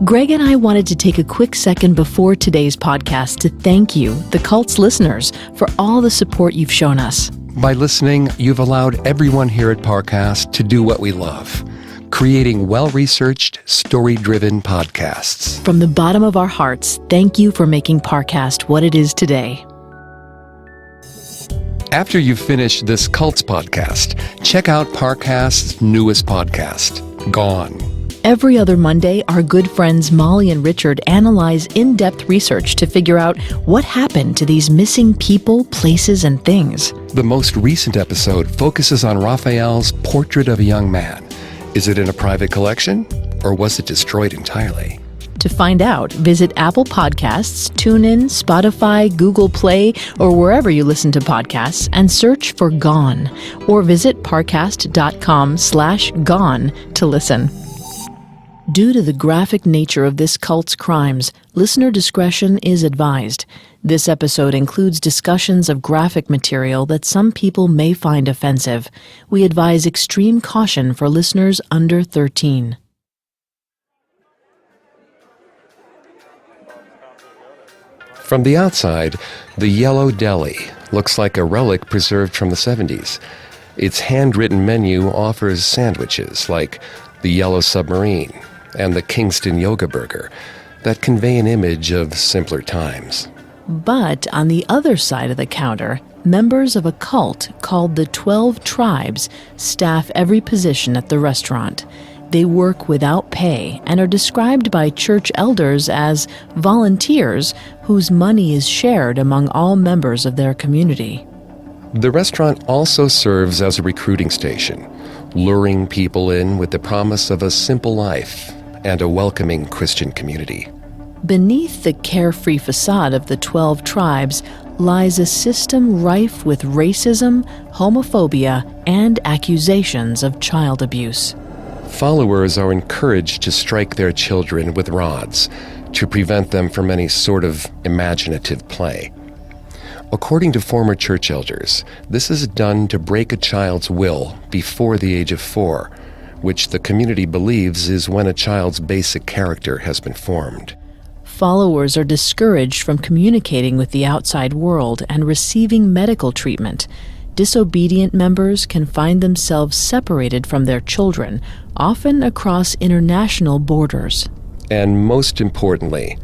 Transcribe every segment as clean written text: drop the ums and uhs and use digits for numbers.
Greg and I wanted to take a quick second before today's podcast to thank you, the Cult's listeners, for all the support you've shown us. By listening, you've allowed everyone here at Parcast to do what we love, creating well-researched, story-driven podcasts. From the bottom of our hearts, thank you for making Parcast what it is today. After you've finished this Cults podcast, check out Parcast's newest podcast, Gone. Every other Monday, our good friends Molly and Richard analyze in-depth research to figure out what happened to these missing people, places, and things. The most recent episode focuses on Raphael's Portrait of a Young Man. Is it in a private collection, or was it destroyed entirely? To find out, visit Apple Podcasts, TuneIn, Spotify, Google Play, or wherever you listen to podcasts, and search for Gone, or visit parcast.com/gone to listen. Due to the graphic nature of this cult's crimes, listener discretion is advised. This episode includes discussions of graphic material that some people may find offensive. We advise extreme caution for listeners under 13. From the outside, the Yellow Deli looks like a relic preserved from the 70s. Its handwritten menu offers sandwiches like the Yellow Submarine and the Kingston Yoga Burger that convey an image of simpler times. But on the other side of the counter, members of a cult called the 12 Tribes staff every position at the restaurant. They work without pay and are described by church elders as volunteers whose money is shared among all members of their community. The restaurant also serves as a recruiting station, luring people in with the promise of a simple life and a welcoming Christian community. Beneath the carefree facade of the 12 Tribes lies a system rife with racism, homophobia, and accusations of child abuse. Followers are encouraged to strike their children with rods to prevent them from any sort of imaginative play. According to former church elders, this is done to break a child's will before the age of 4, which the community believes is when a child's basic character has been formed. Followers are discouraged from communicating with the outside world and receiving medical treatment. Disobedient members can find themselves separated from their children, often across international borders. And most importantly,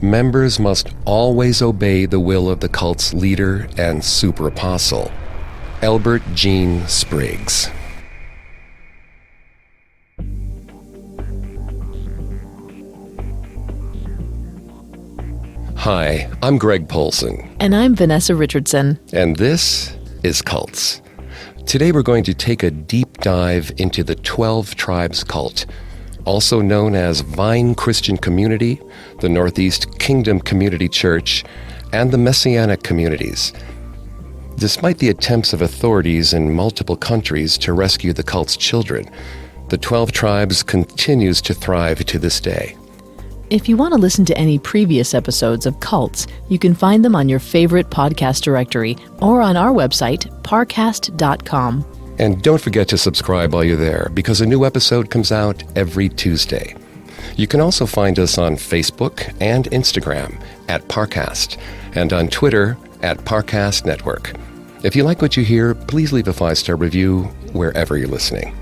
members must always obey the will of the cult's leader and super apostle, Elbert Spriggs. Hi, I'm Greg Polson. And I'm Vanessa Richardson. And this is Cults. Today we're going to take a deep dive into the 12 Tribes cult, also known as Vine Christian Community, the Northeast Kingdom Community Church, and the Messianic communities. Despite the attempts of authorities in multiple countries to rescue the cult's children, the 12 Tribes continues to thrive to this day. If you want to listen to any previous episodes of Cults, you can find them on your favorite podcast directory or on our website, parcast.com. And don't forget to subscribe while you're there, because a new episode comes out every Tuesday. You can also find us on Facebook and Instagram at Parcast, and on Twitter at Parcast Network. If you like what you hear, please leave a 5-star review wherever you're listening.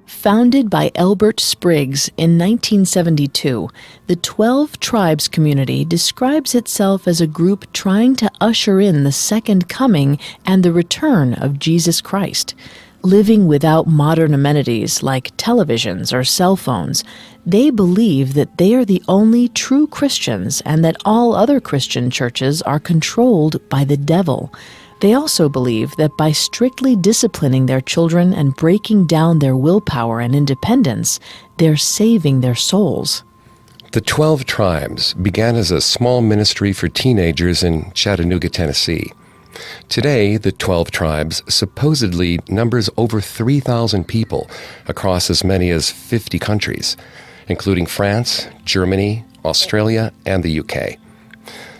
Founded by Elbert Spriggs in 1972, the 12 Tribes community describes itself as a group trying to usher in the second coming and the return of Jesus Christ. Living without modern amenities like televisions or cell phones, they believe that they are the only true Christians and that all other Christian churches are controlled by the devil. They also believe that by strictly disciplining their children and breaking down their willpower and independence, they're saving their souls. The 12 Tribes began as a small ministry for teenagers in Chattanooga, Tennessee. Today, the 12 Tribes supposedly numbers over 3,000 people across as many as 50 countries, including France, Germany, Australia, and the UK.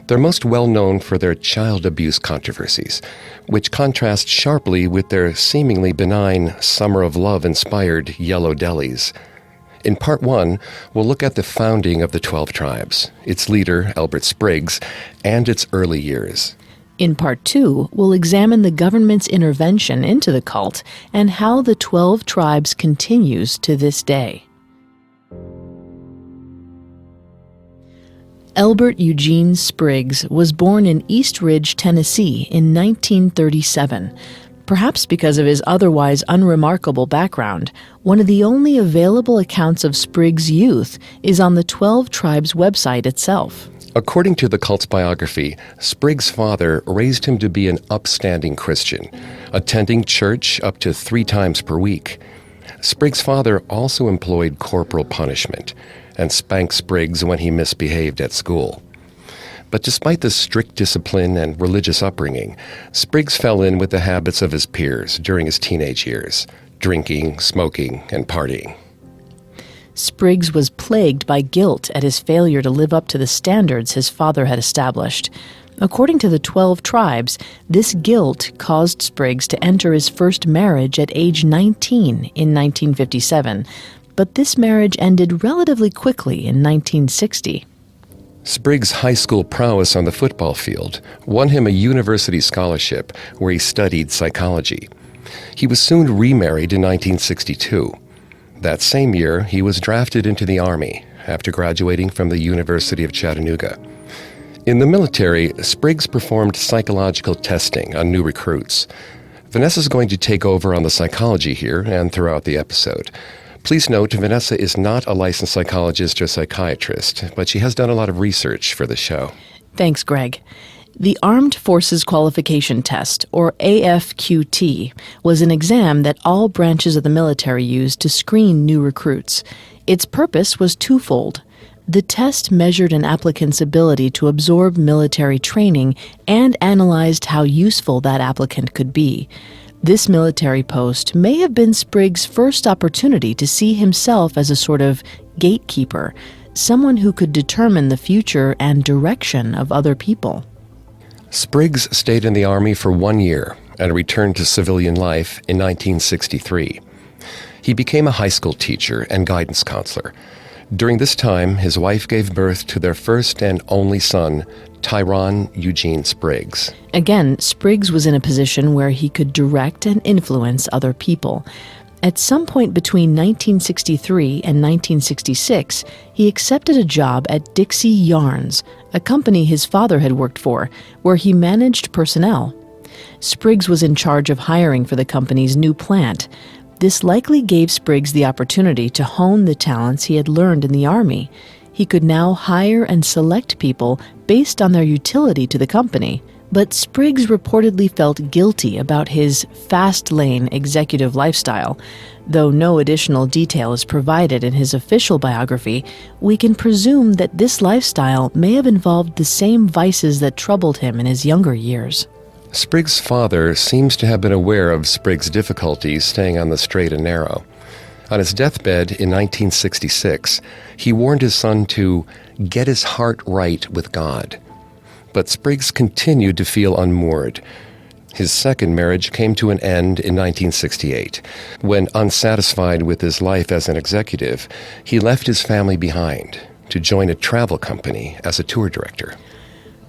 They're most well known for their child abuse controversies, which contrast sharply with their seemingly benign Summer of Love-inspired Yellow Delis. In Part 1, we'll look at the founding of the 12 Tribes, its leader, Elbert Spriggs, and its early years. In Part 2, we'll examine the government's intervention into the cult and how the 12 Tribes continues to this day. Elbert Eugene Spriggs was born in East Ridge, Tennessee in 1937. Perhaps because of his otherwise unremarkable background, one of the only available accounts of Spriggs' youth is on the 12 Tribes website itself. According to the cult's biography, Spriggs' father raised him to be an upstanding Christian, attending church up to 3 times per week. Spriggs' father also employed corporal punishment and spanked Spriggs when he misbehaved at school. But despite the strict discipline and religious upbringing, Spriggs fell in with the habits of his peers during his teenage years, drinking, smoking, and partying. Spriggs was plagued by guilt at his failure to live up to the standards his father had established. According to the 12 Tribes, this guilt caused Spriggs to enter his first marriage at age 19 in 1957, but this marriage ended relatively quickly in 1960. Spriggs' high school prowess on the football field won him a university scholarship where he studied psychology. He was soon remarried in 1962. That same year, he was drafted into the Army after graduating from the University of Chattanooga. In the military, Spriggs performed psychological testing on new recruits. Vanessa's going to take over on the psychology here and throughout the episode. Please note, Vanessa is not a licensed psychologist or psychiatrist, but she has done a lot of research for the show. Thanks, Greg. The Armed Forces Qualification Test, or AFQT, was an exam that all branches of the military used to screen new recruits. Its purpose was twofold. The test measured an applicant's ability to absorb military training and analyzed how useful that applicant could be. This military post may have been Spriggs' first opportunity to see himself as a sort of gatekeeper, someone who could determine the future and direction of other people. Spriggs stayed in the Army for 1 year and returned to civilian life in 1963. He became a high school teacher and guidance counselor. During this time, his wife gave birth to their first and only son, Tyrone Eugene Spriggs. Again, Spriggs was in a position where he could direct and influence other people. At some point between 1963 and 1966, he accepted a job at Dixie Yarns, a company his father had worked for, where he managed personnel. Spriggs was in charge of hiring for the company's new plant. This likely gave Spriggs the opportunity to hone the talents he had learned in the Army. He could now hire and select people based on their utility to the company. But Spriggs reportedly felt guilty about his fast-lane executive lifestyle. Though no additional detail is provided in his official biography, we can presume that this lifestyle may have involved the same vices that troubled him in his younger years. Spriggs' father seems to have been aware of Spriggs' difficulties staying on the straight and narrow. On his deathbed in 1966, he warned his son to get his heart right with God. But Spriggs continued to feel unmoored. His second marriage came to an end in 1968, when, unsatisfied with his life as an executive, he left his family behind to join a travel company as a tour director.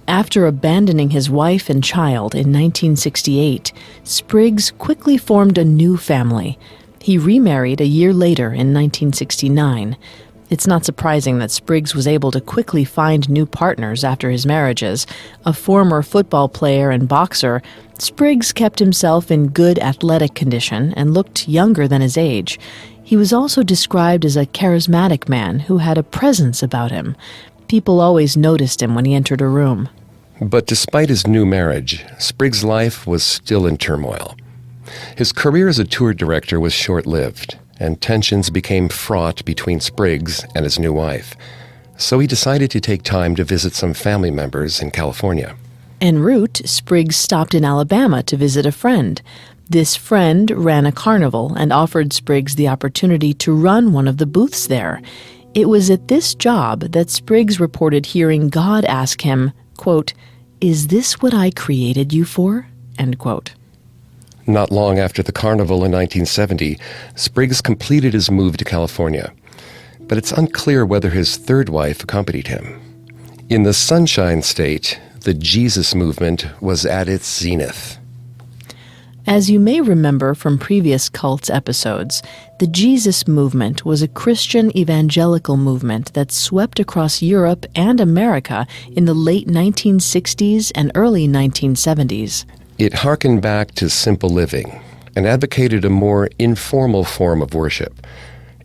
After abandoning his wife and child in 1968, Spriggs quickly formed a new family. He remarried a year later in 1969. It's not surprising that Spriggs was able to quickly find new partners after his marriages. A former football player and boxer, Spriggs kept himself in good athletic condition and looked younger than his age. He was also described as a charismatic man who had a presence about him. People always noticed him when he entered a room. But despite his new marriage, Spriggs' life was still in turmoil. His career as a tour director was short-lived, and tensions became fraught between Spriggs and his new wife. So he decided to take time to visit some family members in California. En route, Spriggs stopped in Alabama to visit a friend. This friend ran a carnival and offered Spriggs the opportunity to run one of the booths there. It was at this job that Spriggs reported hearing God ask him, quote, "Is this what I created you for?" End quote. Not long after the carnival in 1970, Spriggs completed his move to California. But it's unclear whether his third wife accompanied him. In the Sunshine State, the Jesus movement was at its zenith. As you may remember from previous cults episodes, the Jesus movement was a Christian evangelical movement that swept across Europe and America in the late 1960s and early 1970s. It harkened back to simple living and advocated a more informal form of worship.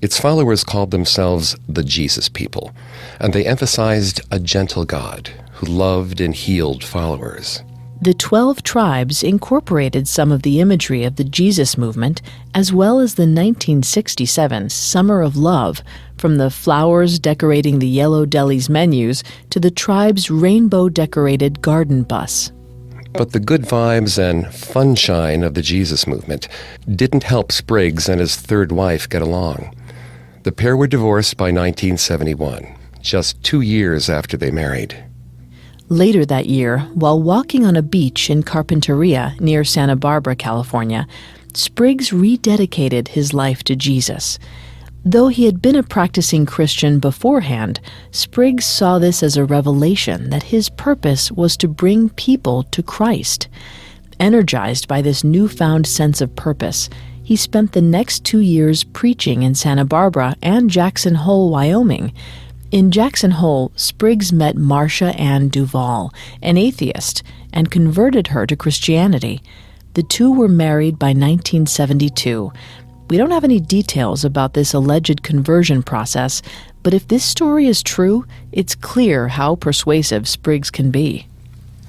Its followers called themselves the Jesus people, and they emphasized a gentle God who loved and healed followers. The 12 tribes incorporated some of the imagery of the Jesus movement, as well as the 1967 Summer of Love, from the flowers decorating the Yellow Deli's menus to the tribe's rainbow-decorated garden bus. But the good vibes and funshine of the Jesus movement didn't help Spriggs and his third wife get along. The pair were divorced by 1971, just 2 years after they married. Later that year, while walking on a beach in Carpinteria near Santa Barbara, California, Spriggs rededicated his life to Jesus. Though he had been a practicing Christian beforehand, Spriggs saw this as a revelation that his purpose was to bring people to Christ. Energized by this newfound sense of purpose, he spent the next 2 years preaching in Santa Barbara and Jackson Hole, Wyoming. In Jackson Hole, Spriggs met Marcia Ann Duval, an atheist, and converted her to Christianity. The two were married by 1972. We don't have any details about this alleged conversion process, but if this story is true, it's clear how persuasive Spriggs can be.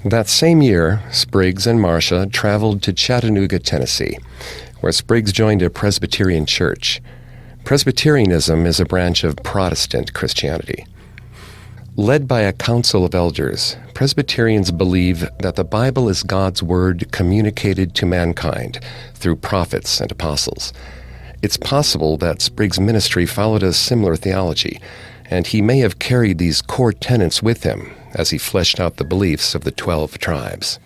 That same year, Spriggs and Marcia traveled to Chattanooga, Tennessee, where Spriggs joined a Presbyterian church. Presbyterianism is a branch of Protestant Christianity. Led by a council of elders, Presbyterians believe that the Bible is God's word communicated to mankind through prophets and apostles. It's possible that Spriggs' ministry followed a similar theology, and he may have carried these core tenets with him as he fleshed out the beliefs of the 12 tribes.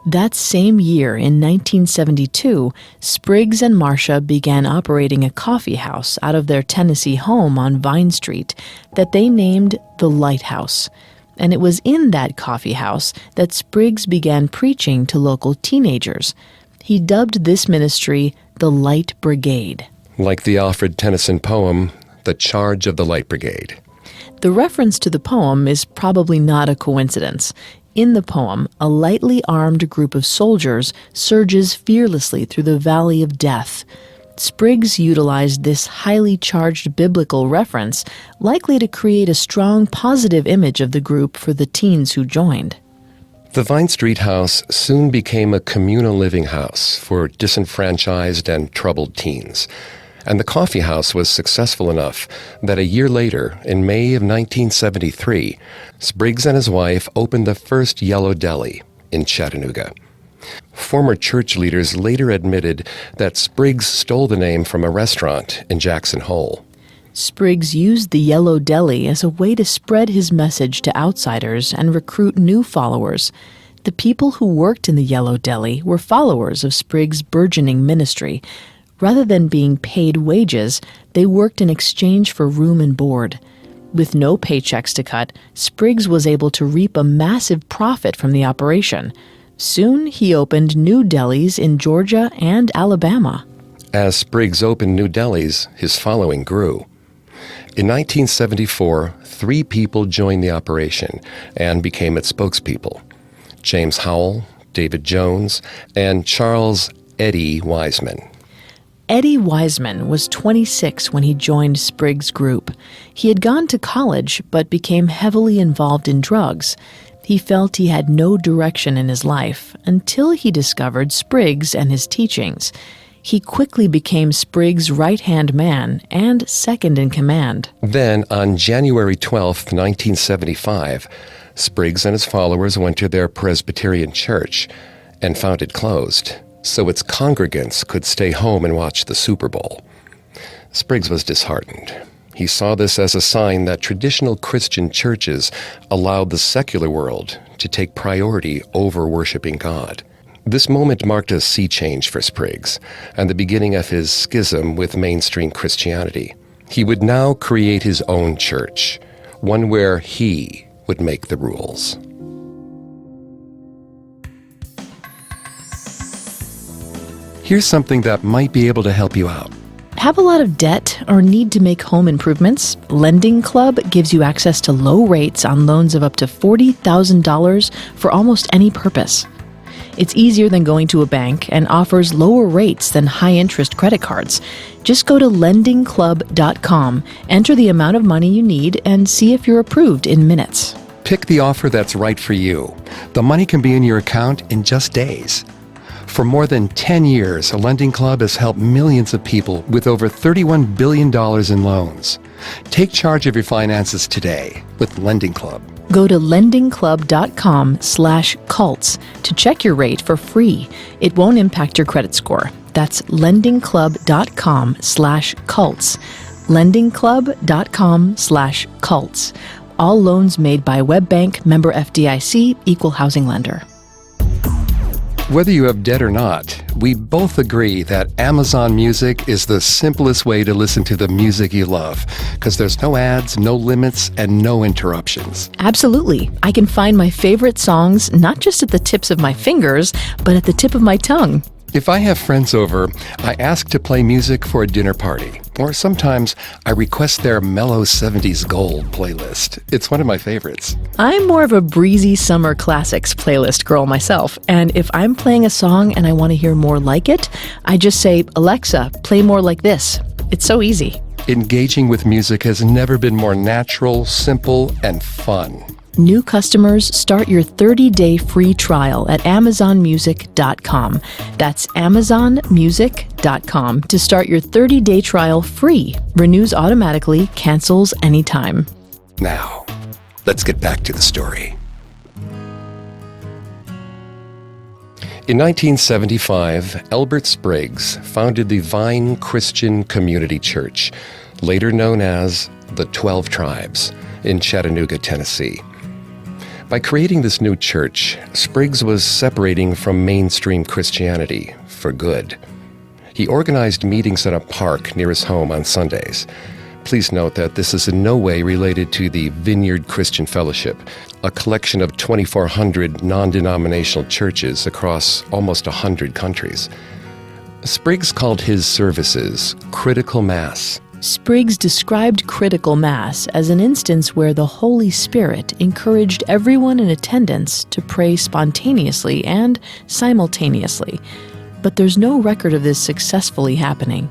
That same year, in 1972, Spriggs and Marcia began operating a coffee house out of their Tennessee home on Vine Street that they named the Lighthouse. And it was in that coffee house that Spriggs began preaching to local teenagers. He dubbed this ministry the Light Brigade. Like the Alfred Tennyson poem, The Charge of the Light Brigade. The reference to the poem is probably not a coincidence. In the poem, a lightly armed group of soldiers surges fearlessly through the valley of death. Spriggs utilized this highly charged biblical reference, likely to create a strong positive image of the group for the teens who joined. The Vine Street house soon became a communal living house for disenfranchised and troubled teens. And the coffee house was successful enough that a year later, in May of 1973, Spriggs and his wife opened the first Yellow Deli in Chattanooga. Former church leaders later admitted that Spriggs stole the name from a restaurant in Jackson Hole. Spriggs used the Yellow Deli as a way to spread his message to outsiders and recruit new followers. The people who worked in the Yellow Deli were followers of Spriggs' burgeoning ministry. Rather than being paid wages, they worked in exchange for room and board. With no paychecks to cut, Spriggs was able to reap a massive profit from the operation. Soon, he opened new delis in Georgia and Alabama. As Spriggs opened new delis, his following grew. In 1974, 3 people joined the operation and became its spokespeople: James Howell, David Jones, and Charles Eddie Wiseman. Eddie Wiseman was 26 when he joined Spriggs' group. He had gone to college but became heavily involved in drugs. He felt he had no direction in his life until he discovered Spriggs and his teachings. He quickly became Spriggs' right-hand man and second in command. Then, on January 12, 1975, Spriggs and his followers went to their Presbyterian church and found it closed, so its congregants could stay home and watch the Super Bowl. Spriggs was disheartened. He saw this as a sign that traditional Christian churches allowed the secular world to take priority over worshiping God. This moment marked a sea change for Spriggs and the beginning of his schism with mainstream Christianity. He would now create his own church, one where he would make the rules. Here's something that might be able to help you out. Have a lot of debt or need to make home improvements? Lending Club gives you access to low rates on loans of up to $40,000 for almost any purpose. It's easier than going to a bank and offers lower rates than high-interest credit cards. Just go to lendingclub.com, enter the amount of money you need, and see if you're approved in minutes. Pick the offer that's right for you. The money can be in your account in just days. For more than 10 years, Lending Club has helped millions of people with over $31 billion in loans. Take charge of your finances today with Lending Club. Go to lendingclub.com/cults to check your rate for free. It won't impact your credit score. That's lendingclub.com/cults. lendingclub.com/cults. All loans made by WebBank, member FDIC, equal housing lender. Whether you have debt or not, we both agree that Amazon Music is the simplest way to listen to the music you love, because there's no ads, no limits, and no interruptions. Absolutely. I can find my favorite songs not just at the tips of my fingers, but at the tip of my tongue. If I have friends over, I ask to play music for a dinner party, or sometimes I request their mellow 70s gold playlist. It's one of my favorites. I'm more of a breezy summer classics playlist girl myself, and if I'm playing a song and I want to hear more like it, I just say, Alexa, play more like this. It's so easy. Engaging with music has never been more natural, simple, and fun. New customers start your 30-day free trial at amazonmusic.com. That's amazonmusic.com to start your 30-day trial free. Renews automatically, cancels anytime. Now, let's get back to the story. In 1975, Elbert Spriggs founded the Vine Christian Community Church, later known as the 12 Tribes, in Chattanooga, Tennessee. By creating this new church, Spriggs was separating from mainstream Christianity for good. He organized meetings at a park near his home on Sundays. Please note that this is in no way related to the Vineyard Christian Fellowship, a collection of 2,400 non-denominational churches across almost 100 countries. Spriggs called his services critical mass. Spriggs described critical mass as an instance where the Holy Spirit encouraged everyone in attendance to pray spontaneously and simultaneously. But there's no record of this successfully happening.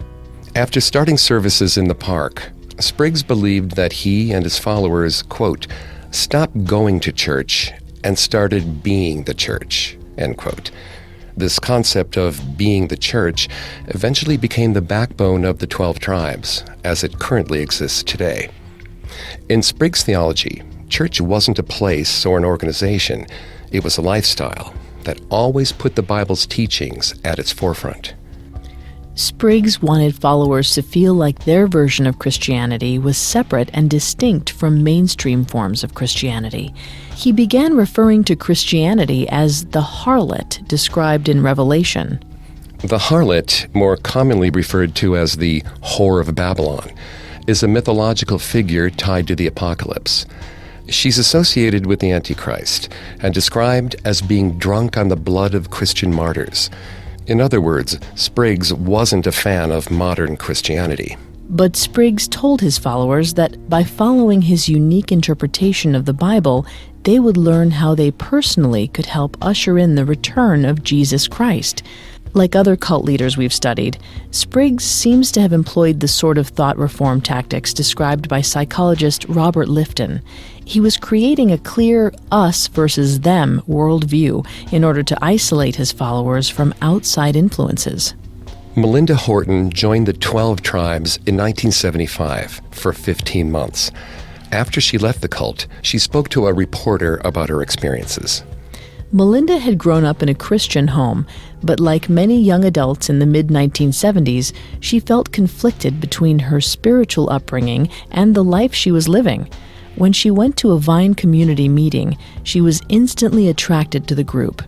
After starting services in the park, Spriggs believed that he and his followers, quote, stopped going to church and started being the church, end quote. This concept of being the church eventually became the backbone of the 12 tribes, as it currently exists today. In Spriggs' theology, church wasn't a place or an organization. It was a lifestyle that always put the Bible's teachings at its forefront. Spriggs wanted followers to feel like their version of Christianity was separate and distinct from mainstream forms of Christianity. He began referring to Christianity as the harlot described in Revelation. The harlot, more commonly referred to as the whore of Babylon, is a mythological figure tied to the apocalypse. She's associated with the Antichrist and described as being drunk on the blood of Christian martyrs. In other words, Spriggs wasn't a fan of modern Christianity. But Spriggs told his followers that by following his unique interpretation of the Bible, they would learn how they personally could help usher in the return of Jesus Christ. Like other cult leaders we've studied, Spriggs seems to have employed the sort of thought reform tactics described by psychologist Robert Lifton. He was creating a clear us versus them worldview in order to isolate his followers from outside influences. Melinda Horton joined the 12 Tribes in 1975 for 15 months. After she left the cult, she spoke to a reporter about her experiences. Melinda had grown up in a Christian home, but like many young adults in the mid-1970s, she felt conflicted between her spiritual upbringing and the life she was living. When she went to a Vine community meeting, she was instantly attracted to the group.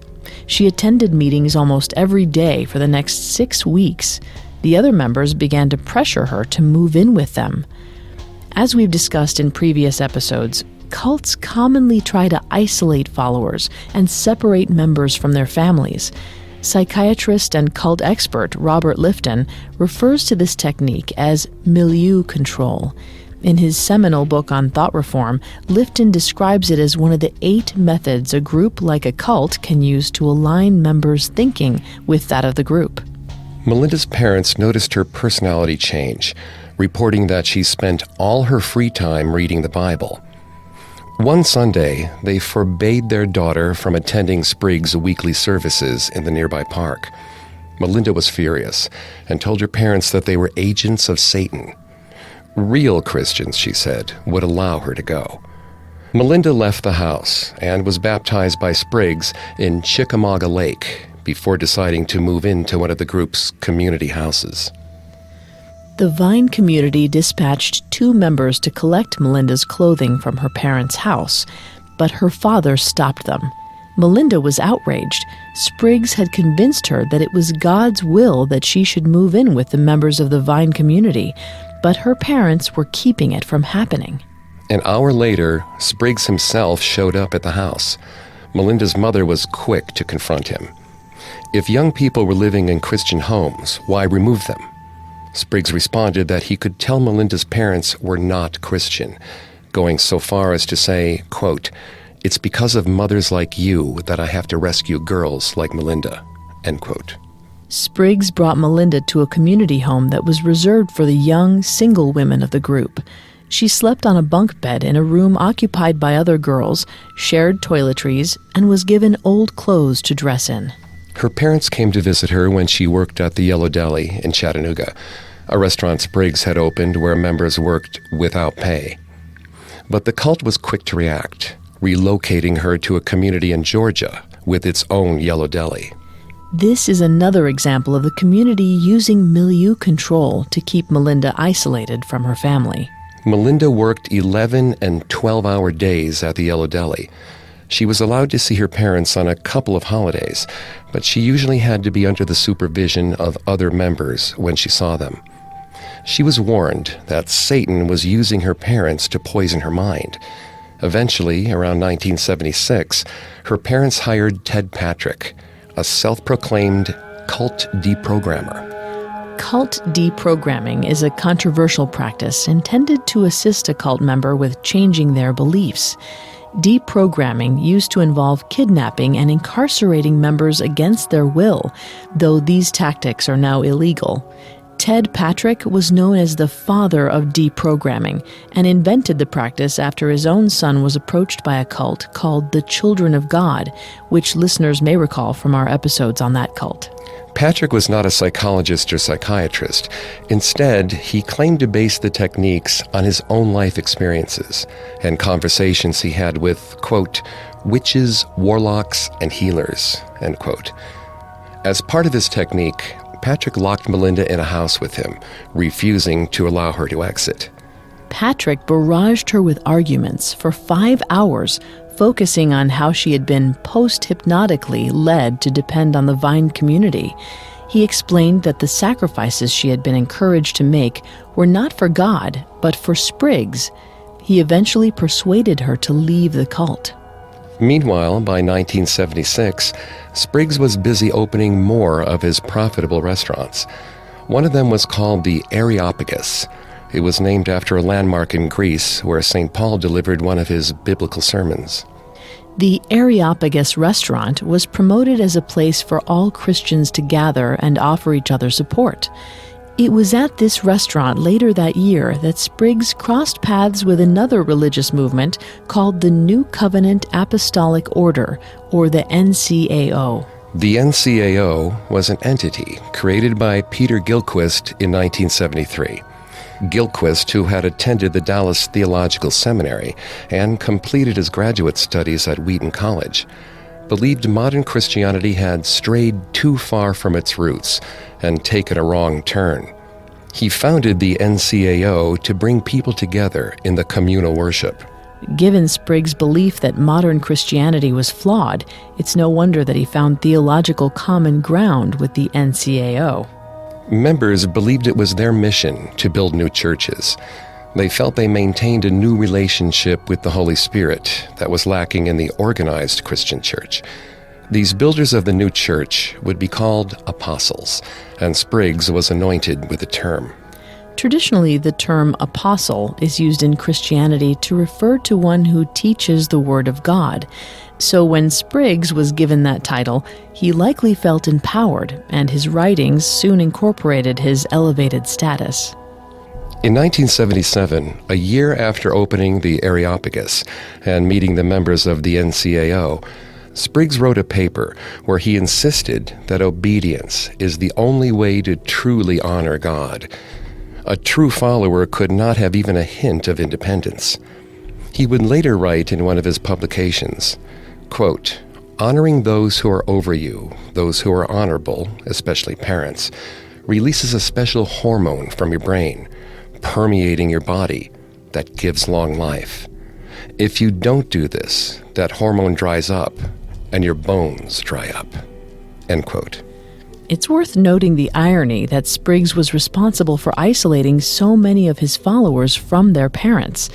She attended meetings almost every day for the next 6 weeks. The other members began to pressure her to move in with them. As we've discussed in previous episodes, cults commonly try to isolate followers and separate members from their families. Psychiatrist and cult expert Robert Lifton refers to this technique as milieu control. In his seminal book on thought reform, Lifton describes it as one of the 8 methods a group like a cult can use to align members' thinking with that of the group. Melinda's parents noticed her personality change, reporting that she spent all her free time reading the Bible. One Sunday, they forbade their daughter from attending Spriggs' weekly services in the nearby park. Melinda was furious and told her parents that they were agents of Satan. Real Christians, she said, would allow her to go. Melinda left the house and was baptized by Spriggs in Chickamauga Lake before deciding to move into one of the group's community houses. The Vine community dispatched 2 members to collect Melinda's clothing from her parents' house, but her father stopped them. Melinda was outraged. Spriggs had convinced her that it was God's will that she should move in with the members of the Vine community, but her parents were keeping it from happening. An hour later, Spriggs himself showed up at the house. Melinda's mother was quick to confront him. If young people were living in Christian homes, why remove them? Spriggs responded that he could tell Melinda's parents were not Christian, going so far as to say, quote, "It's because of mothers like you that I have to rescue girls like Melinda," end quote. Spriggs brought Melinda to a community home that was reserved for the young, single women of the group. She slept on a bunk bed in a room occupied by other girls, shared toiletries, and was given old clothes to dress in. Her parents came to visit her when she worked at the Yellow Deli in Chattanooga, a restaurant Spriggs had opened where members worked without pay. But the cult was quick to react, relocating her to a community in Georgia with its own Yellow Deli. This is another example of the community using milieu control to keep Melinda isolated from her family. Melinda worked 11 and 12-hour days at the Yellow Deli. She was allowed to see her parents on a couple of holidays, but she usually had to be under the supervision of other members when she saw them. She was warned that Satan was using her parents to poison her mind. Eventually, around 1976, her parents hired Ted Patrick, a self-proclaimed cult deprogrammer. Cult deprogramming is a controversial practice intended to assist a cult member with changing their beliefs. Deprogramming used to involve kidnapping and incarcerating members against their will, though these tactics are now illegal. Ted Patrick was known as the father of deprogramming and invented the practice after his own son was approached by a cult called the Children of God, which listeners may recall from our episodes on that cult. Patrick was not a psychologist or psychiatrist. Instead, he claimed to base the techniques on his own life experiences and conversations he had with, quote, witches, warlocks, and healers, end quote. As part of his technique, Patrick locked Melinda in a house with him, refusing to allow her to exit. Patrick barraged her with arguments for 5 hours, focusing on how she had been post-hypnotically led to depend on the Vine community. He explained that the sacrifices she had been encouraged to make were not for God, but for Spriggs. He eventually persuaded her to leave the cult. Meanwhile, by 1976, Spriggs was busy opening more of his profitable restaurants. One of them was called the Areopagus. It was named after a landmark in Greece where St. Paul delivered one of his biblical sermons. The Areopagus restaurant was promoted as a place for all Christians to gather and offer each other support. It was at this restaurant later that year that Spriggs crossed paths with another religious movement called the New Covenant Apostolic Order, or the NCAO. The NCAO was an entity created by Peter Gilchrist in 1973. Gilchrist, who had attended the Dallas Theological Seminary and completed his graduate studies at Wheaton College. believed modern Christianity had strayed too far from its roots and taken a wrong turn. He founded the NCAO to bring people together in the communal worship. Given Spriggs' belief that modern Christianity was flawed, it's no wonder that he found theological common ground with the NCAO. Members believed it was their mission to build new churches. They felt they maintained a new relationship with the Holy Spirit that was lacking in the organized Christian church. These builders of the new church would be called apostles, and Spriggs was anointed with the term. Traditionally, the term apostle is used in Christianity to refer to one who teaches the Word of God. So when Spriggs was given that title, he likely felt empowered, and his writings soon incorporated his elevated status. In 1977, a year after opening the Areopagus and meeting the members of the NCAO, Spriggs wrote a paper where he insisted that obedience is the only way to truly honor God. A true follower could not have even a hint of independence. He would later write in one of his publications, quote, "Honoring those who are over you, those who are honorable, especially parents, releases a special hormone from your brain, permeating your body, that gives long life. If you don't do this, that hormone dries up, and your bones dry up." End quote. It's worth noting the irony that Spriggs was responsible for isolating so many of his followers from their parents.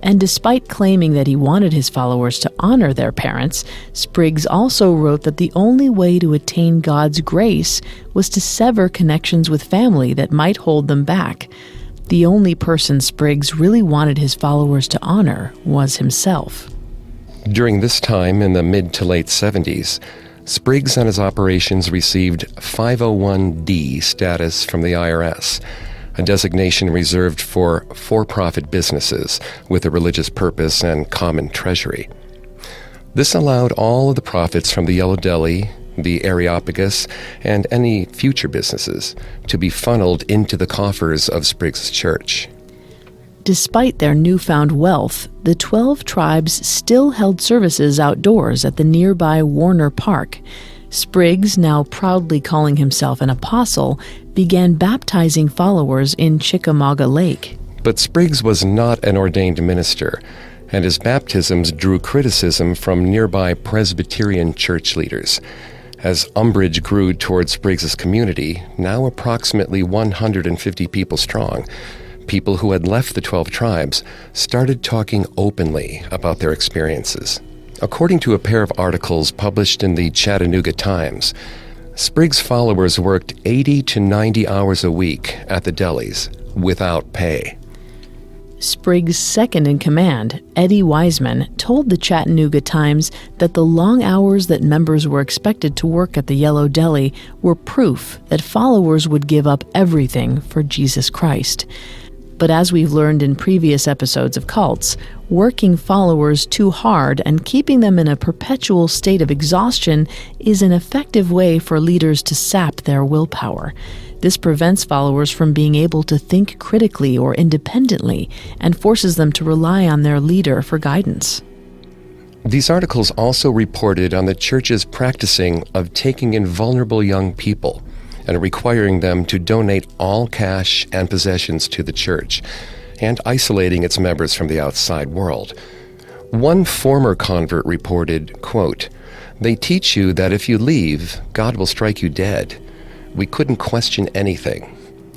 And despite claiming that he wanted his followers to honor their parents, Spriggs also wrote that the only way to attain God's grace was to sever connections with family that might hold them back. The only person Spriggs really wanted his followers to honor was himself. During this time, in the mid to late 70s, Spriggs and his operations received 501D status from the IRS, a designation reserved for-profit businesses with a religious purpose and common treasury. This allowed all of the profits from the Yellow Deli, the Areopagus, and any future businesses to be funneled into the coffers of Spriggs' church. Despite their newfound wealth, the 12 tribes still held services outdoors at the nearby Warner Park. Spriggs, now proudly calling himself an apostle, began baptizing followers in Chickamauga Lake. But Spriggs was not an ordained minister, and his baptisms drew criticism from nearby Presbyterian church leaders. As umbrage grew toward Spriggs' community, now approximately 150 people strong, people who had left the 12 tribes started talking openly about their experiences. According to a pair of articles published in the Chattanooga Times, Spriggs' followers worked 80 to 90 hours a week at the delis without pay. Spriggs' second-in-command, Eddie Wiseman, told the Chattanooga Times that the long hours that members were expected to work at the Yellow Deli were proof that followers would give up everything for Jesus Christ. But as we've learned in previous episodes of Cults, working followers too hard and keeping them in a perpetual state of exhaustion is an effective way for leaders to sap their willpower. This prevents followers from being able to think critically or independently and forces them to rely on their leader for guidance. These articles also reported on the church's practicing of taking in vulnerable young people and requiring them to donate all cash and possessions to the church, and isolating its members from the outside world. One former convert reported, quote, "They teach you that if you leave, God will strike you dead. We couldn't question anything.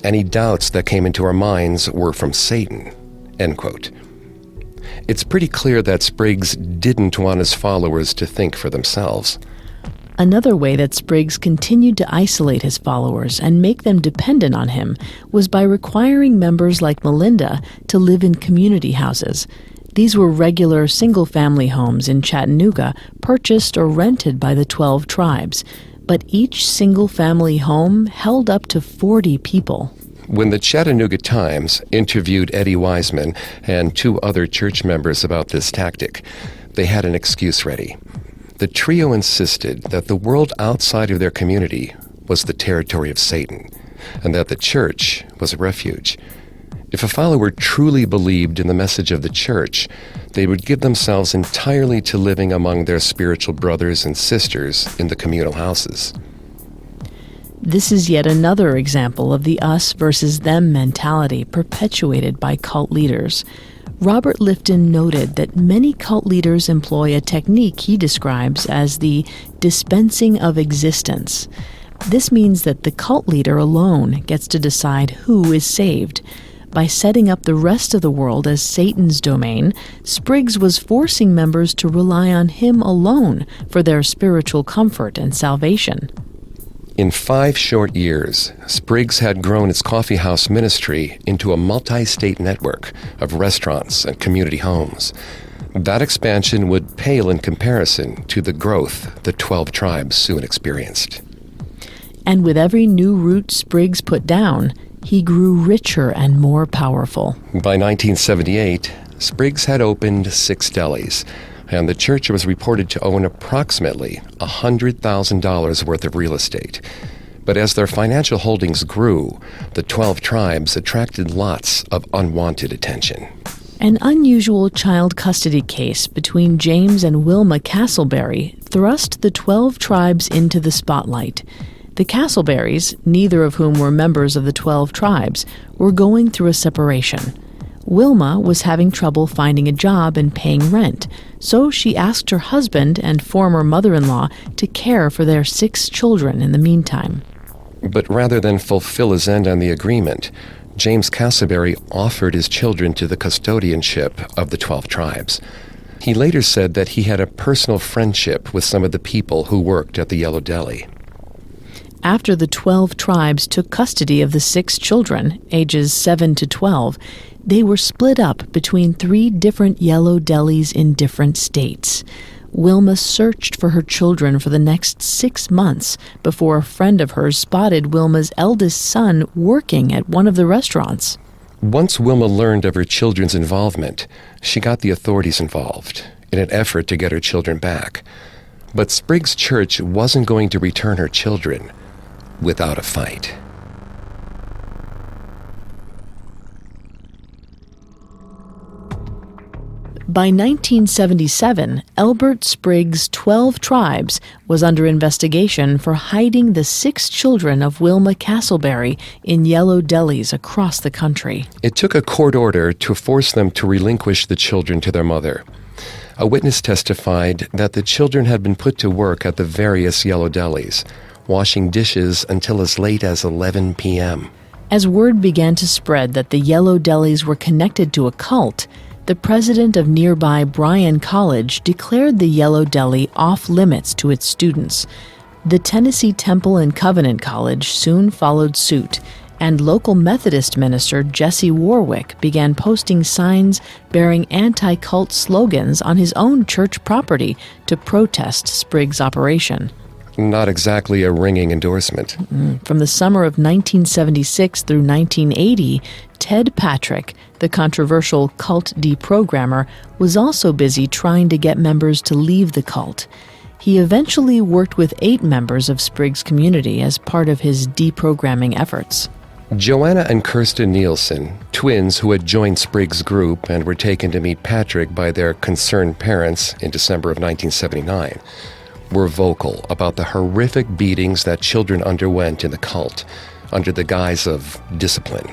Any doubts that came into our minds were from Satan," end quote. It's pretty clear that Spriggs didn't want his followers to think for themselves. Another way that Spriggs continued to isolate his followers and make them dependent on him was by requiring members like Melinda to live in community houses. These were regular single-family homes in Chattanooga, purchased or rented by the 12 tribes, but each single-family home held up to 40 people. When the Chattanooga Times interviewed Eddie Wiseman and 2 other church members about this tactic, they had an excuse ready. The trio insisted that the world outside of their community was the territory of Satan, and that the church was a refuge. If a follower truly believed in the message of the church, they would give themselves entirely to living among their spiritual brothers and sisters in the communal houses. This is yet another example of the us versus them mentality perpetuated by cult leaders. Robert Lifton noted that many cult leaders employ a technique he describes as the dispensing of existence. This means that the cult leader alone gets to decide who is saved. By setting up the rest of the world as Satan's domain, Spriggs was forcing members to rely on him alone for their spiritual comfort and salvation. In 5 short years, Spriggs had grown its coffeehouse ministry into a multi-state network of restaurants and community homes. That expansion would pale in comparison to the growth the 12 tribes soon experienced. And with every new root Spriggs put down, he grew richer and more powerful. By 1978, Spriggs had opened 6 delis, and the church was reported to own approximately $100,000 worth of real estate. But as their financial holdings grew, the 12 tribes attracted lots of unwanted attention. An unusual child custody case between James and Wilma Castleberry thrust the 12 tribes into the spotlight. The Castleberrys, neither of whom were members of the 12 tribes, were going through a separation. Wilma was having trouble finding a job and paying rent, so she asked her husband and former mother-in-law to care for their 6 children in the meantime. But rather than fulfill his end on the agreement, James Castleberry offered his children to the custodianship of the 12 tribes. He later said that he had a personal friendship with some of the people who worked at the Yellow Deli. After the 12 tribes took custody of the 6 children, ages 7 to 12, they were split up between 3 different Yellow Delis in different states. Wilma searched for her children for the next 6 months before a friend of hers spotted Wilma's eldest son working at one of the restaurants. Once Wilma learned of her children's involvement, she got the authorities involved in an effort to get her children back. But Spriggs Church wasn't going to return her children without a fight. By 1977, Elbert Spriggs' 12 tribes was under investigation for hiding the 6 children of Wilma Castleberry in Yellow Delis across the country. It took a court order to force them to relinquish the children to their mother. A witness testified that the children had been put to work at the various Yellow Delis, washing dishes until as late as 11 p.m. As word began to spread that the Yellow Delis were connected to a cult, the president of nearby Bryan College declared the Yellow Deli off-limits to its students. The Tennessee Temple and Covenant College soon followed suit, and local Methodist minister Jesse Warwick began posting signs bearing anti-cult slogans on his own church property to protest Spriggs' operation. Not exactly a ringing endorsement. From the summer of 1976 through 1980, Ted Patrick, the controversial cult deprogrammer, was also busy trying to get members to leave the cult. He eventually worked with 8 members of Spriggs' community as part of his deprogramming efforts. Joanna and Kirsten Nielsen, twins who had joined Spriggs' group and were taken to meet Patrick by their concerned parents in December of 1979, were vocal about the horrific beatings that children underwent in the cult under the guise of discipline.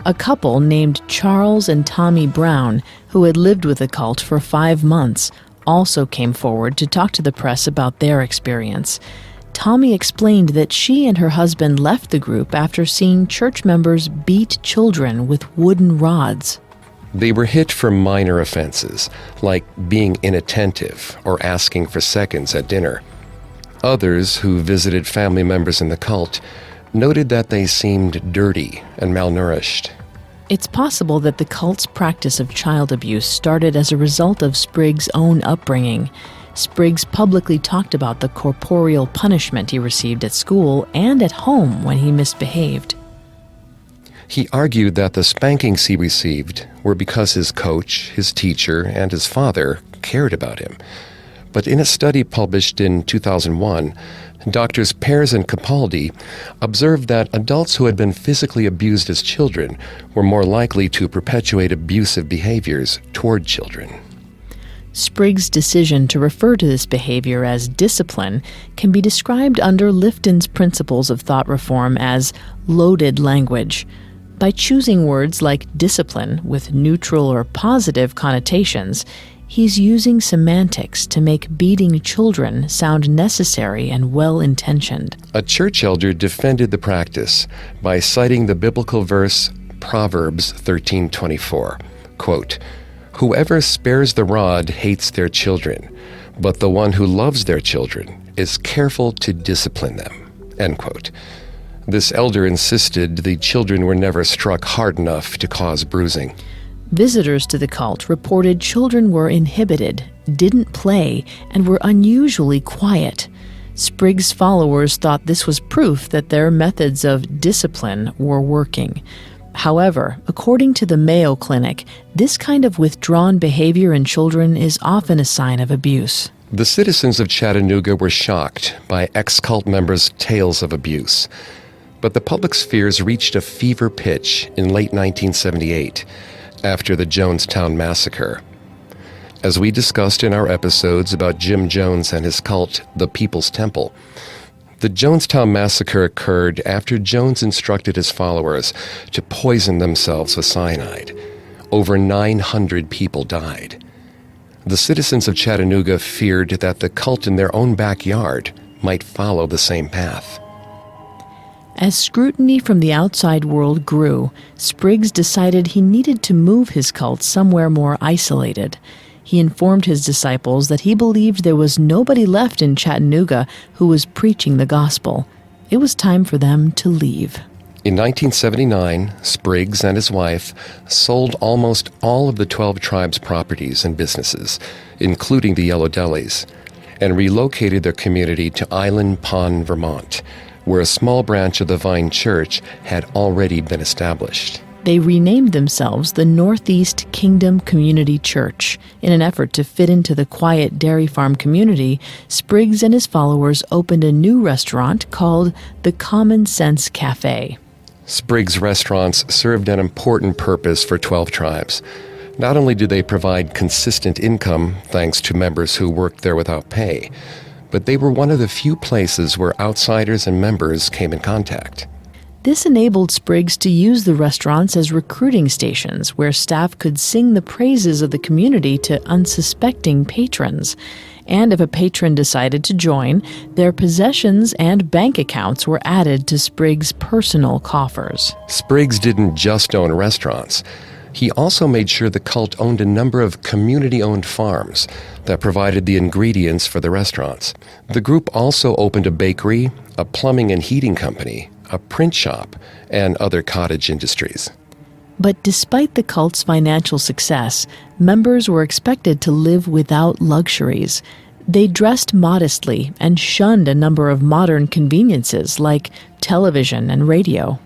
A couple named Charles and Tommy Brown, who had lived with the cult for 5 months, also came forward to talk to the press about their experience. Tommy explained that she and her husband left the group after seeing church members beat children with wooden rods. They were hit for minor offenses, like being inattentive or asking for seconds at dinner. Others who visited family members in the cult noted that they seemed dirty and malnourished. It's possible that the cult's practice of child abuse started as a result of Spriggs' own upbringing. Spriggs publicly talked about the corporeal punishment he received at school and at home when he misbehaved. He argued that the spankings he received were because his coach, his teacher, and his father cared about him. But in a study published in 2001, Doctors Pears and Capaldi observed that adults who had been physically abused as children were more likely to perpetuate abusive behaviors toward children. Spriggs' decision to refer to this behavior as discipline can be described under Lifton's principles of thought reform as loaded language. By choosing words like discipline with neutral or positive connotations, he's using semantics to make beating children sound necessary and well-intentioned. A church elder defended the practice by citing the biblical verse Proverbs 13:24, quote, "Whoever spares the rod hates their children, but the one who loves their children is careful to discipline them," end quote. This elder insisted the children were never struck hard enough to cause bruising. Visitors to the cult reported children were inhibited, didn't play, and were unusually quiet. Spriggs' followers thought this was proof that their methods of discipline were working. However, according to the Mayo Clinic, this kind of withdrawn behavior in children is often a sign of abuse. The citizens of Chattanooga were shocked by ex-cult members' tales of abuse. But the public's fears reached a fever pitch in late 1978 after the Jonestown Massacre. As we discussed in our episodes about Jim Jones and his cult, the People's Temple, the Jonestown Massacre occurred after Jones instructed his followers to poison themselves with cyanide. Over 900 people died. The citizens of Chattanooga feared that the cult in their own backyard might follow the same path. As scrutiny from the outside world grew, Spriggs decided he needed to move his cult somewhere more isolated. He informed his disciples that he believed there was nobody left in Chattanooga who was preaching the gospel. It was time for them to leave. In 1979, Spriggs and his wife sold almost all of the 12 tribes' properties and businesses, including the Yellow Delis, and relocated their community to Island Pond, Vermont, where a small branch of the Vine Church had already been established. They renamed themselves the Northeast Kingdom Community Church. In an effort to fit into the quiet dairy farm community, Spriggs and his followers opened a new restaurant called the Common Sense Cafe. Spriggs restaurants served an important purpose for 12 tribes. Not only did they provide consistent income thanks to members who worked there without pay, but they were one of the few places where outsiders and members came in contact. This enabled Spriggs to use the restaurants as recruiting stations where staff could sing the praises of the community to unsuspecting patrons. And if a patron decided to join, their possessions and bank accounts were added to Spriggs' personal coffers. Spriggs didn't just own restaurants. He also made sure the cult owned a number of community-owned farms that provided the ingredients for the restaurants. The group also opened a bakery, a plumbing and heating company, a print shop, and other cottage industries. But despite the cult's financial success, members were expected to live without luxuries. They dressed modestly and shunned a number of modern conveniences like television and radio.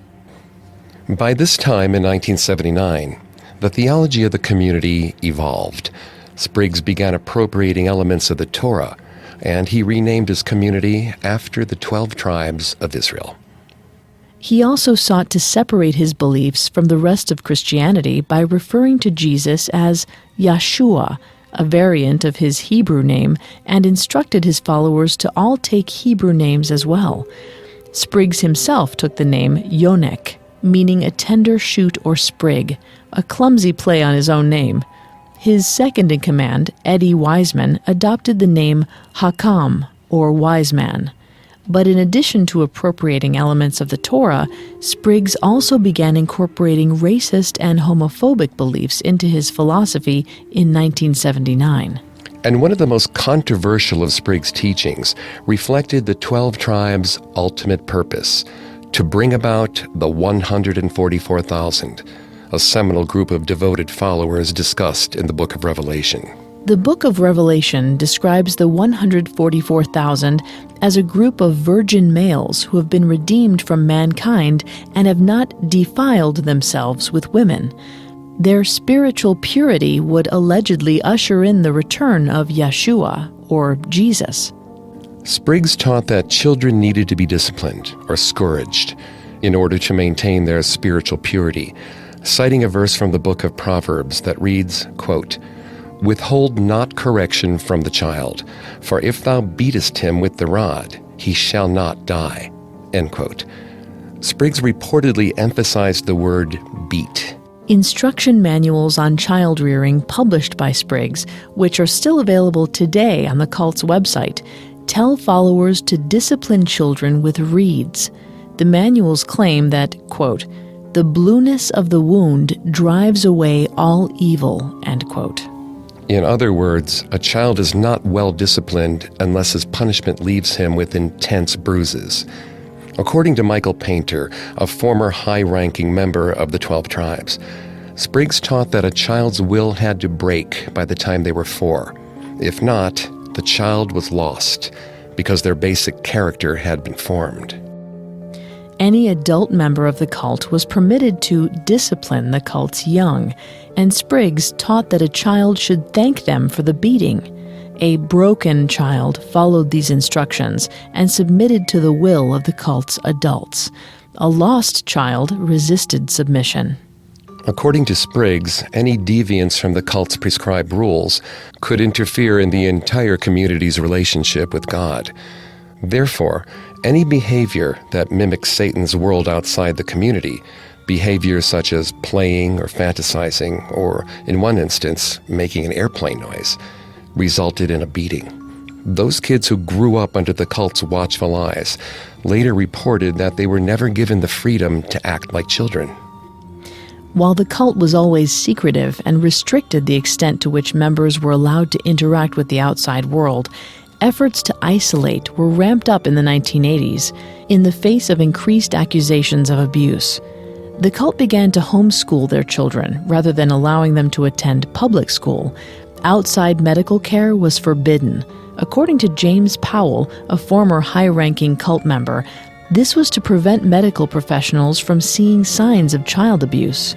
By this time in 1979, the theology of the community evolved. Spriggs began appropriating elements of the Torah, and he renamed his community after the 12 tribes of Israel. He also sought to separate his beliefs from the rest of Christianity by referring to Jesus as Yeshua, a variant of his Hebrew name, and instructed his followers to all take Hebrew names as well. Spriggs himself took the name Yonek, meaning a tender shoot or sprig, a clumsy play on his own name. His second-in-command, Eddie Wiseman, adopted the name Hakam, or wise man. But in addition to appropriating elements of the Torah, Spriggs also began incorporating racist and homophobic beliefs into his philosophy in 1979. And one of the most controversial of Spriggs' teachings reflected the 12 tribes' ultimate purpose, to bring about the 144,000, a seminal group of devoted followers discussed in the Book of Revelation. The Book of Revelation describes the 144,000 as a group of virgin males who have been redeemed from mankind and have not defiled themselves with women. Their spiritual purity would allegedly usher in the return of Yeshua, or Jesus. Spriggs taught that children needed to be disciplined or scourged in order to maintain their spiritual purity, citing a verse from the book of Proverbs that reads, quote, "Withhold not correction from the child, for if thou beatest him with the rod, he shall not die." End quote. Spriggs reportedly emphasized the word beat. Instruction manuals on child rearing published by Spriggs, which are still available today on the cult's website, tell followers to discipline children with reeds. The manuals claim that, quote, "the blueness of the wound drives away all evil," end quote. In other words, a child is not well disciplined unless his punishment leaves him with intense bruises. According to Michael Painter, a former high-ranking member of the 12 tribes, Spriggs taught that a child's will had to break by the time they were 4. If not, the child was lost because their basic character had been formed. Any adult member of the cult was permitted to discipline the cult's young, and Spriggs taught that a child should thank them for the beating. A broken child followed these instructions and submitted to the will of the cult's adults. A lost child resisted submission. According to Spriggs, any deviance from the cult's prescribed rules could interfere in the entire community's relationship with God. Therefore, any behavior that mimics Satan's world outside the community, behavior such as playing or fantasizing, or in one instance, making an airplane noise, resulted in a beating. Those kids who grew up under the cult's watchful eyes later reported that they were never given the freedom to act like children. While the cult was always secretive and restricted the extent to which members were allowed to interact with the outside world, efforts to isolate were ramped up in the 1980s in the face of increased accusations of abuse. The cult began to homeschool their children rather than allowing them to attend public school. Outside medical care was forbidden. According to James Powell, a former high-ranking cult member, this was to prevent medical professionals from seeing signs of child abuse.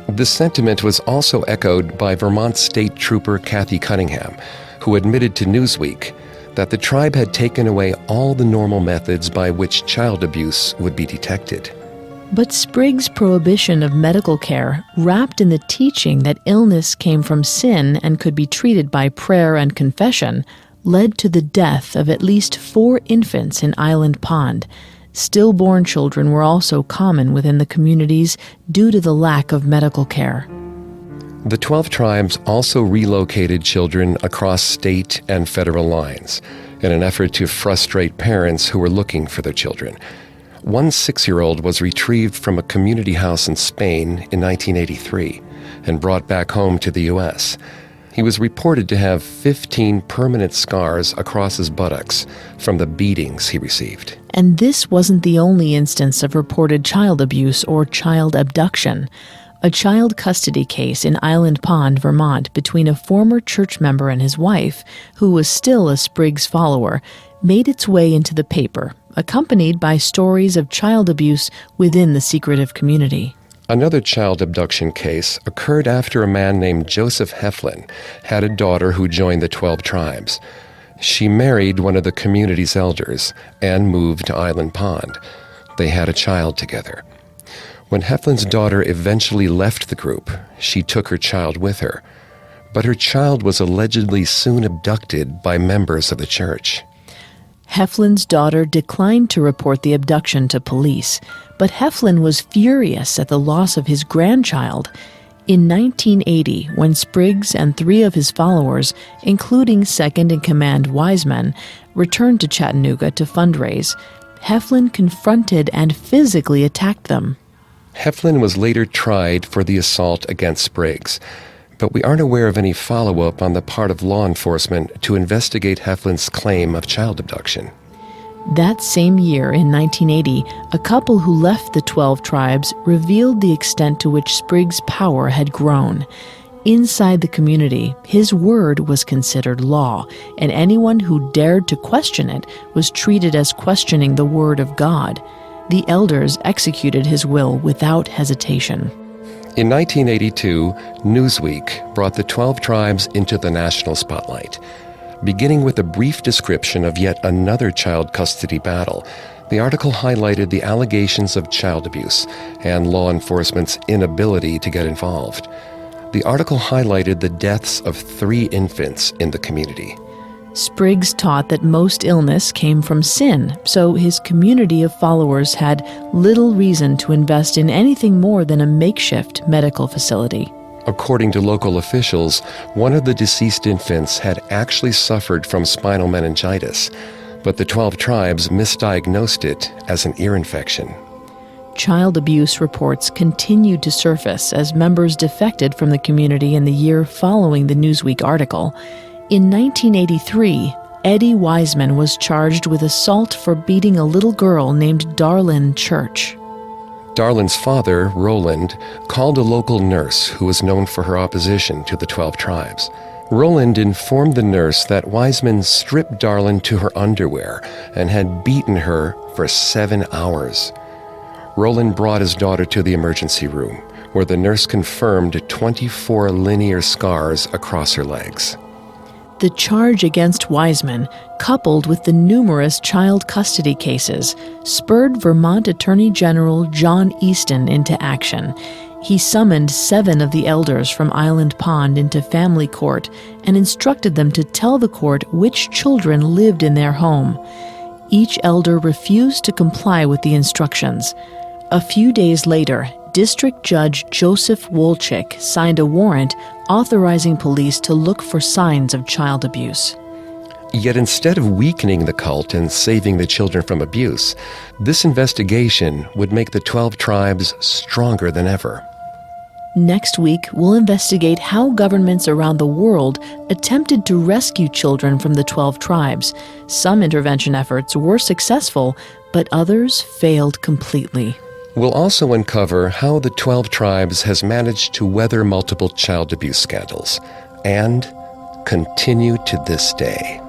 This sentiment was also echoed by Vermont State Trooper Kathy Cunningham, who admitted to Newsweek that the tribe had taken away all the normal methods by which child abuse would be detected. But Spriggs' prohibition of medical care, wrapped in the teaching that illness came from sin and could be treated by prayer and confession, led to the death of at least 4 infants in Island Pond. Stillborn children were also common within the communities due to the lack of medical care. The 12 tribes also relocated children across state and federal lines in an effort to frustrate parents who were looking for their children. One 6-year-old was retrieved from a community house in Spain in 1983 and brought back home to the U.S. He was reported to have 15 permanent scars across his buttocks from the beatings he received. And this wasn't the only instance of reported child abuse or child abduction. A child custody case in Island Pond, Vermont, between a former church member and his wife, who was still a Spriggs follower, made its way into the paper, accompanied by stories of child abuse within the secretive community. Another child abduction case occurred after a man named Joseph Heflin had a daughter who joined the 12 tribes. She married one of the community's elders and moved to Island Pond. They had a child together. When Heflin's daughter eventually left the group, she took her child with her. But her child was allegedly soon abducted by members of the church. Heflin's daughter declined to report the abduction to police, but Heflin was furious at the loss of his grandchild. In 1980, when Spriggs and 3 of his followers, including second-in-command Wiseman, returned to Chattanooga to fundraise, Heflin confronted and physically attacked them. Heflin was later tried for the assault against Spriggs, but we aren't aware of any follow-up on the part of law enforcement to investigate Heflin's claim of child abduction. That same year, in 1980, a couple who left the 12 tribes revealed the extent to which Spriggs' power had grown. Inside the community, his word was considered law, and anyone who dared to question it was treated as questioning the word of God. The elders executed his will without hesitation. In 1982, Newsweek brought the 12 tribes into the national spotlight. Beginning with a brief description of yet another child custody battle, the article highlighted the allegations of child abuse and law enforcement's inability to get involved. The article highlighted the deaths of 3 infants in the community. Spriggs taught that most illness came from sin, so his community of followers had little reason to invest in anything more than a makeshift medical facility. According to local officials, one of the deceased infants had actually suffered from spinal meningitis, but the 12 tribes misdiagnosed it as an ear infection. Child abuse reports continued to surface as members defected from the community in the year following the Newsweek article. In 1983, Eddie Wiseman was charged with assault for beating a little girl named Darlene Church. Darlene's father, Roland, called a local nurse who was known for her opposition to the 12 tribes. Roland informed the nurse that Wiseman stripped Darlene to her underwear and had beaten her for 7 hours. Roland brought his daughter to the emergency room, where the nurse confirmed 24 linear scars across her legs. The charge against Wiseman, coupled with the numerous child custody cases, spurred Vermont Attorney General John Easton into action. He summoned 7 of the elders from Island Pond into family court and instructed them to tell the court which children lived in their home. Each elder refused to comply with the instructions. A few days later, District Judge Joseph Wolchik signed a warrant authorizing police to look for signs of child abuse. Yet instead of weakening the cult and saving the children from abuse, this investigation would make the 12 tribes stronger than ever. Next week, we'll investigate how governments around the world attempted to rescue children from the 12 tribes. Some intervention efforts were successful, but others failed completely. We'll also uncover how the 12 tribes has managed to weather multiple child abuse scandals and continue to this day.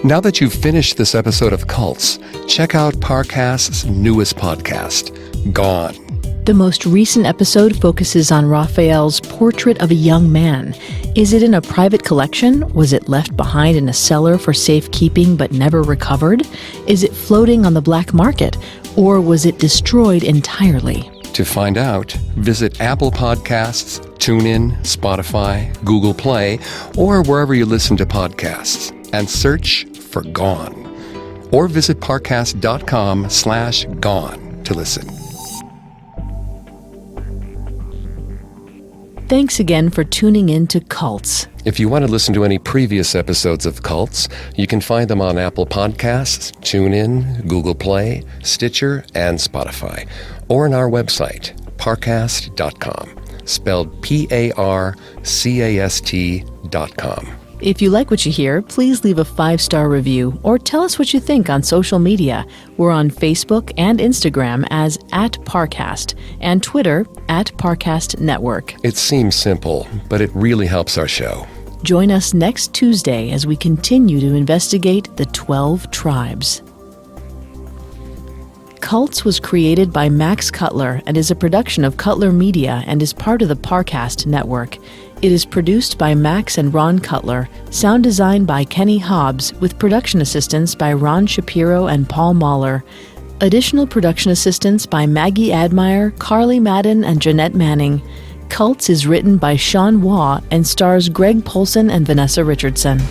Now that you've finished this episode of Cults, check out Parcast's newest podcast, Gone. The most recent episode focuses on Raphael's Portrait of a Young Man. Is it in a private collection? Was it left behind in a cellar for safekeeping but never recovered? Is it floating on the black market? Or was it destroyed entirely? To find out, visit Apple Podcasts, TuneIn, Spotify, Google Play, or wherever you listen to podcasts, and search for Gone. Or visit parcast.com/gone to listen. Thanks again for tuning in to Cults. If you want to listen to any previous episodes of Cults, you can find them on Apple Podcasts, TuneIn, Google Play, Stitcher, and Spotify, or on our website, parcast.com, spelled PARCAST.com. If you like what you hear, please leave a 5-star review or tell us what you think on social media. We're on Facebook and Instagram as @Parcast and Twitter @Parcast Network. It seems simple, but it really helps our show. Join us next Tuesday as we continue to investigate the 12 tribes. Cults was created by Max Cutler and is a production of Cutler Media and is part of the Parcast Network. It is produced by Max and Ron Cutler, sound design by Kenny Hobbs, with production assistance by Ron Shapiro and Paul Mahler. Additional production assistance by Maggie Admire, Carly Madden, and Jeanette Manning. Cults is written by Sean Waugh and stars Greg Polson and Vanessa Richardson.